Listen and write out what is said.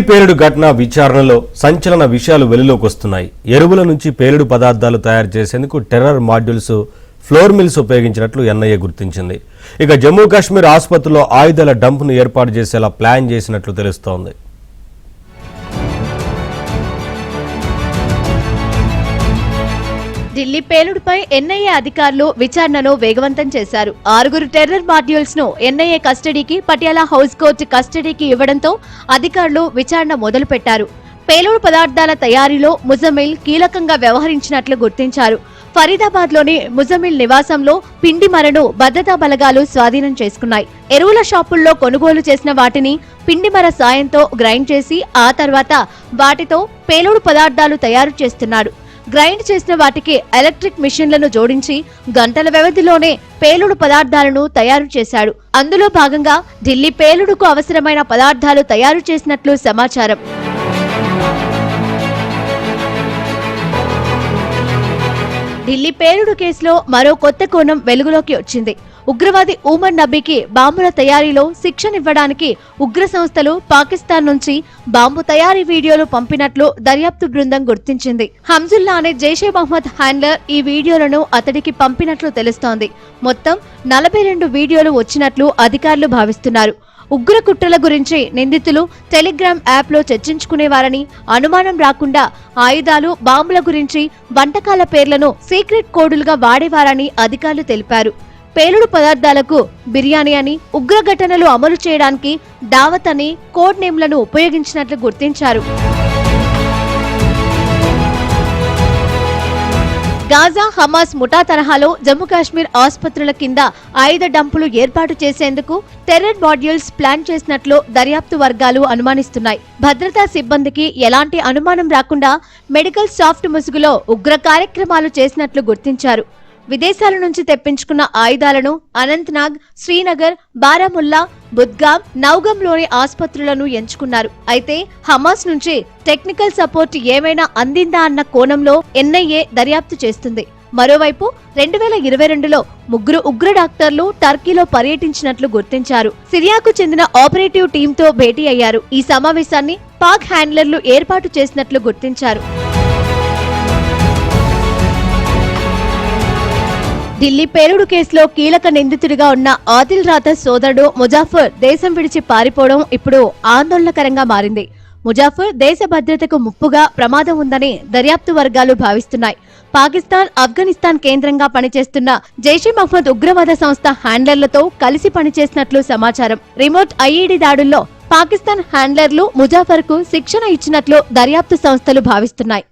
ఢిల్లీ పేలుడు ఘటన విచారణలో సంచలన విషయాలు వెలుగులోకి వస్తున్నాయి. ఎరువుల నుంచి పేలుడు పదార్థాలు తయారు చేసేందుకు టెర్రర్ మాడ్యూల్స్, ఫ్లోర్ మిల్స్ ఉపయోగించినట్లు ఎన్ఐఏ గుర్తించింది. ఇక జమ్మూ కాశ్మీర్ ఆసుపత్రిలో ఆయుధాల డంప్ను ఏర్పాటు చేసేలా ప్లాన్ చేసినట్లు తెలుస్తోంది. ఢిల్లీ పేలుడుపై ఎన్ఐఏ అధికారులు విచారణను వేగవంతం చేశారు. 6 టెర్రర్ మాడ్యూల్స్ ను ఎన్ఐఏ కస్టడీకి, పటియాలా హౌస్ కోర్టు కస్టడీకి ఇవ్వడంతో అధికారులు విచారణ మొదలుపెట్టారు. పేలుడు పదార్థాల తయారీలో ముజమిల్ కీలకంగా వ్యవహరించినట్లు గుర్తించారు. ఫరీదాబాద్లోని ముజమిల్ నివాసంలో పిండి మరను భద్రతా బలగాలు స్వాధీనం చేసుకున్నాయి. ఎరువుల షాపుల్లో కొనుగోలు చేసిన వాటిని పిండిమర సాయంతో గ్రైండ్ చేసి ఆ తర్వాత వాటితో పేలుడు పదార్థాలు తయారు చేస్తున్నాడు. గ్రైండ్ చేసిన వాటికి ఎలక్ట్రిక్ మిషన్లను జోడించి గంటల వ్యవధిలోనే పేలుడు పదార్థాలను తయారు చేశాడు. అందులో భాగంగా ఢిల్లీ పేలుడుకు అవసరమైన పదార్థాలు తయారు చేసినట్లు సమాచారం. ఢిల్లీ పేలుడు కేసులో మరో కొత్త కోణం వెలుగులోకి వచ్చింది. ఉగ్రవాది ఉమర్ నబీకి బాంబుల తయారీలో శిక్షణివ్వడానికి ఉగ్ర సంస్థలు పాకిస్తాన్ నుంచి బాంబు తయారీ వీడియోలు పంపినట్లు దర్యాప్తు బృందం గుర్తించింది. హంజుల్లా అనే జైషే మహ్మద్ హ్యాండ్లర్ ఈ వీడియోలను అతడికి పంపినట్లు తెలుస్తోంది. మొత్తం 42 వీడియోలు వచ్చినట్లు అధికారులు భావిస్తున్నారు. ఉగ్ర కుట్రల గురించి నిందితులు టెలిగ్రామ్ యాప్లో చర్చించుకునేవారని, అనుమానం రాకుండా ఆయుధాలు, బాంబుల గురించి వంటకాల పేర్లను సీక్రెట్ కోడులుగా వాడేవారని అధికారులు తెలిపారు. పేలుడు పదార్థాలకు బిర్యానీ అని, ఉగ్ర ఘటనలు అమలు చేయడానికి దావత్ అని కోడ్ నేమ్లను ఉపయోగించినట్లు గుర్తించారు. గాజా, హమాస్ ముఠా తరహాలో జమ్మూ కాశ్మీర్ ఆసుపత్రుల కింద ఆయుధ డంపులు ఏర్పాటు చేసేందుకు టెర్రర్ మాడ్యూల్స్ ప్లాన్ చేసినట్లు దర్యాప్తు వర్గాలు అనుమానిస్తున్నాయి. భద్రతా సిబ్బందికి ఎలాంటి అనుమానం రాకుండా మెడికల్ సాఫ్ట్ ముసుగులో ఉగ్ర కార్యక్రమాలు చేసినట్లు గుర్తించారు. విదేశాల నుంచి తెప్పించుకున్న ఆయుధాలను అనంతనాగ్, శ్రీనగర్, బారాముల్లా, బుద్గామ్, నౌగంలోని ఆసుపత్రులను ఎంచుకున్నారు. అయితే హమాస్ నుంచి టెక్నికల్ సపోర్ట్ ఏమైనా అందిందా అన్న కోణంలో ఎన్ఐఏ దర్యాప్తు చేస్తుంది. మరోవైపు 2022లో 3 ఉగ్ర డాక్టర్లు టర్కీలో పర్యటించినట్లు గుర్తించారు. సిరియాకు చెందిన ఆపరేటివ్ టీంతో భేటీ అయ్యారు. ఈ సమావేశాన్ని పాక్ హ్యాండ్లర్లు ఏర్పాటు చేసినట్లు గుర్తించారు. ఢిల్లీ పేలుడు కేసులో కీలక నిందితుడిగా ఉన్న ఆదిల్ రాథర్ సోదరుడు ముజాఫర్ దేశం విడిచి పారిపోవడం ఇప్పుడు ఆందోళనకరంగా మారింది. ముజాఫర్ దేశ భద్రతకు ముప్పుగా ప్రమాదం ఉందని దర్యాప్తు వర్గాలు భావిస్తున్నాయి. పాకిస్తాన్, ఆఫ్ఘనిస్తాన్ కేంద్రంగా పనిచేస్తున్న జైషే మహ్మద్ ఉగ్రవాద సంస్థ హ్యాండ్లర్లతో కలిసి పనిచేసినట్లు సమాచారం. రిమోట్ ఐఈడీ దాడుల్లో పాకిస్తాన్ హ్యాండ్లర్లు ముజాఫర్ కు శిక్షణ ఇచ్చినట్లు దర్యాప్తు సంస్థలు భావిస్తున్నాయి.